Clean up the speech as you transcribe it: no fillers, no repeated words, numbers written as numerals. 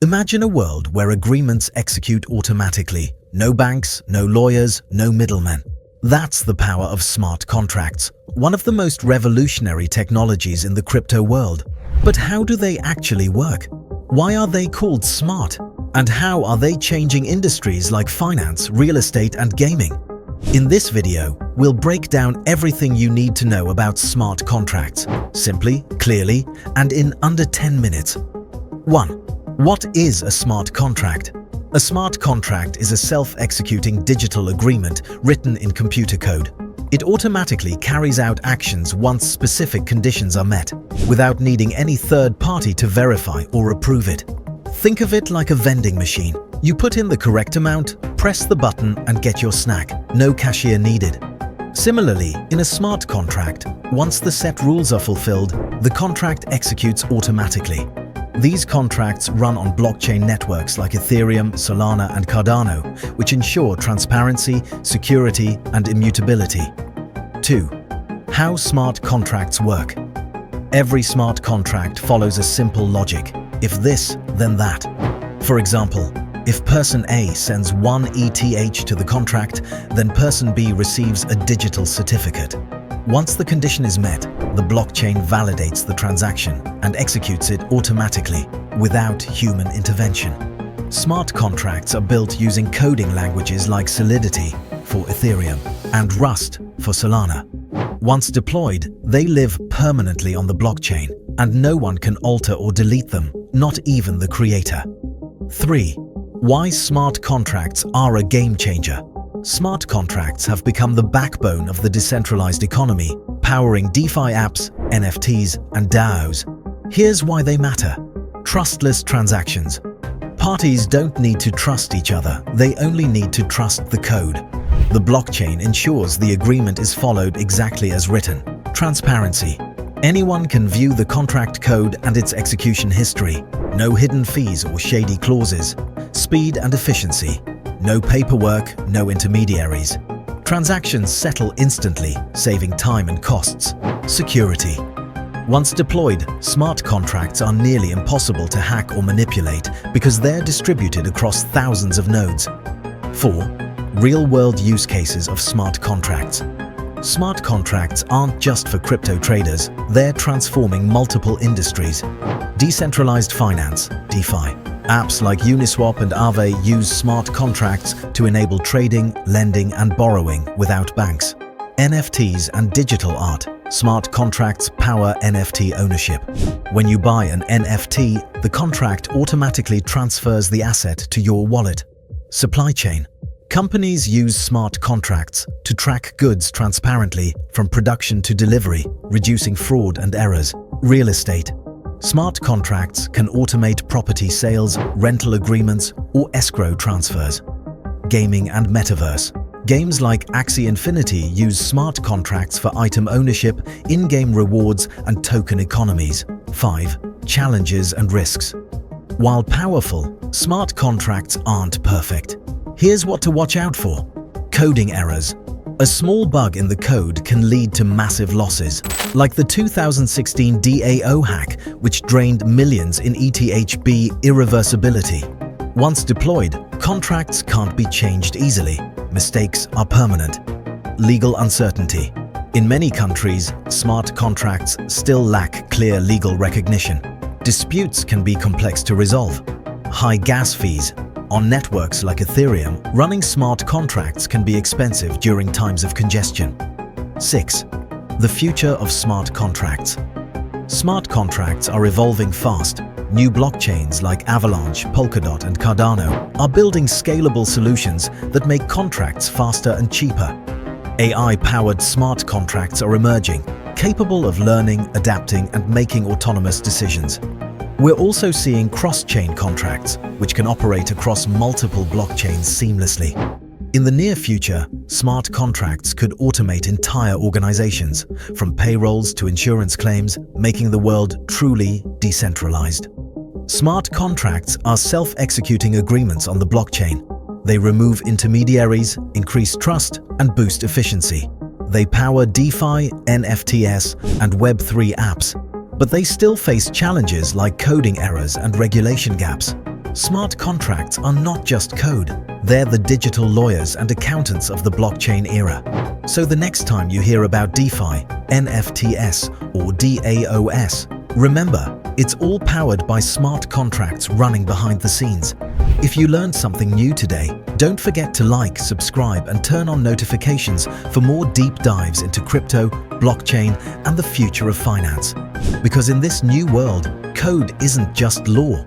Imagine a world where agreements execute automatically. No banks, no lawyers, no middlemen. That's the power of smart contracts, one of the most revolutionary technologies in the crypto world. But how do they actually work? Why are they called smart? And how are they changing industries like finance, real estate, and gaming? In this video, we'll break down everything you need to know about smart contracts, simply, clearly, and in under 10 minutes. 1. What is a smart contract? A smart contract is a self-executing digital agreement written in computer code. It automatically carries out actions once specific conditions are met, without needing any third party to verify or approve it. Think of it like a vending machine. You put in the correct amount, press the button, and get your snack. No cashier needed. Similarly, in a smart contract, once the set rules are fulfilled, the contract executes automatically. These contracts run on blockchain networks like Ethereum, Solana, and Cardano, which ensure transparency, security, and immutability. 2. How smart contracts work. Every smart contract follows a simple logic. If this, then that. For example, if person A sends 1 ETH to the contract, then person B receives a digital certificate. Once the condition is met, the blockchain validates the transaction and executes it automatically, without human intervention. Smart contracts are built using coding languages like Solidity for Ethereum and Rust for Solana. Once deployed, they live permanently on the blockchain, and no one can alter or delete them, not even the creator. 3. Why smart contracts are a game changer. Smart contracts have become the backbone of the decentralized economy, powering DeFi apps, NFTs, and DAOs. Here's why they matter. Trustless transactions. Parties don't need to trust each other, they only need to trust the code. The blockchain ensures the agreement is followed exactly as written. Transparency. Anyone can view the contract code and its execution history. No hidden fees or shady clauses. Speed and efficiency. No paperwork, no intermediaries. Transactions settle instantly, saving time and costs. Security. Once deployed, smart contracts are nearly impossible to hack or manipulate because they're distributed across thousands of nodes. 4. Real-world use cases of smart contracts. Smart contracts aren't just for crypto traders, they're transforming multiple industries. Decentralized finance, DeFi. Apps like Uniswap and Aave use smart contracts to enable trading, lending, and borrowing without banks. NFTs and digital art. Smart contracts power NFT ownership. When you buy an NFT, the contract automatically transfers the asset to your wallet. Supply chain. Companies use smart contracts to track goods transparently from production to delivery, reducing fraud and errors. Real estate. Smart contracts can automate property sales, rental agreements, or escrow transfers. Gaming and metaverse. Games like Axie Infinity use smart contracts for item ownership, in-game rewards, and token economies. 5. Challenges and risks. While powerful, smart contracts aren't perfect. Here's what to watch out for. Coding errors. A small bug in the code can lead to massive losses, like the 2016 DAO hack, which drained millions in ETHB irreversibility. Once deployed, contracts can't be changed easily. Mistakes are permanent. Legal uncertainty. In many countries, smart contracts still lack clear legal recognition. Disputes can be complex to resolve. High gas fees. On networks like Ethereum, running smart contracts can be expensive during times of congestion. 6. The future of smart contracts. Smart contracts are evolving fast. New blockchains like Avalanche, Polkadot, and Cardano are building scalable solutions that make contracts faster and cheaper. AI-powered smart contracts are emerging, capable of learning, adapting, and making autonomous decisions. We're also seeing cross-chain contracts, which can operate across multiple blockchains seamlessly. In the near future, smart contracts could automate entire organizations, from payrolls to insurance claims, making the world truly decentralized. Smart contracts are self-executing agreements on the blockchain. They remove intermediaries, increase trust, and boost efficiency. They power DeFi, NFTs, and Web3 apps, but they still face challenges like coding errors and regulation gaps. Smart contracts are not just code, they're the digital lawyers and accountants of the blockchain era. So the next time you hear about DeFi, NFTs, or DAOs, remember, it's all powered by smart contracts running behind the scenes. If you learned something new today, don't forget to like, subscribe, and turn on notifications for more deep dives into crypto, blockchain, and the future of finance. Because in this new world, code isn't just law,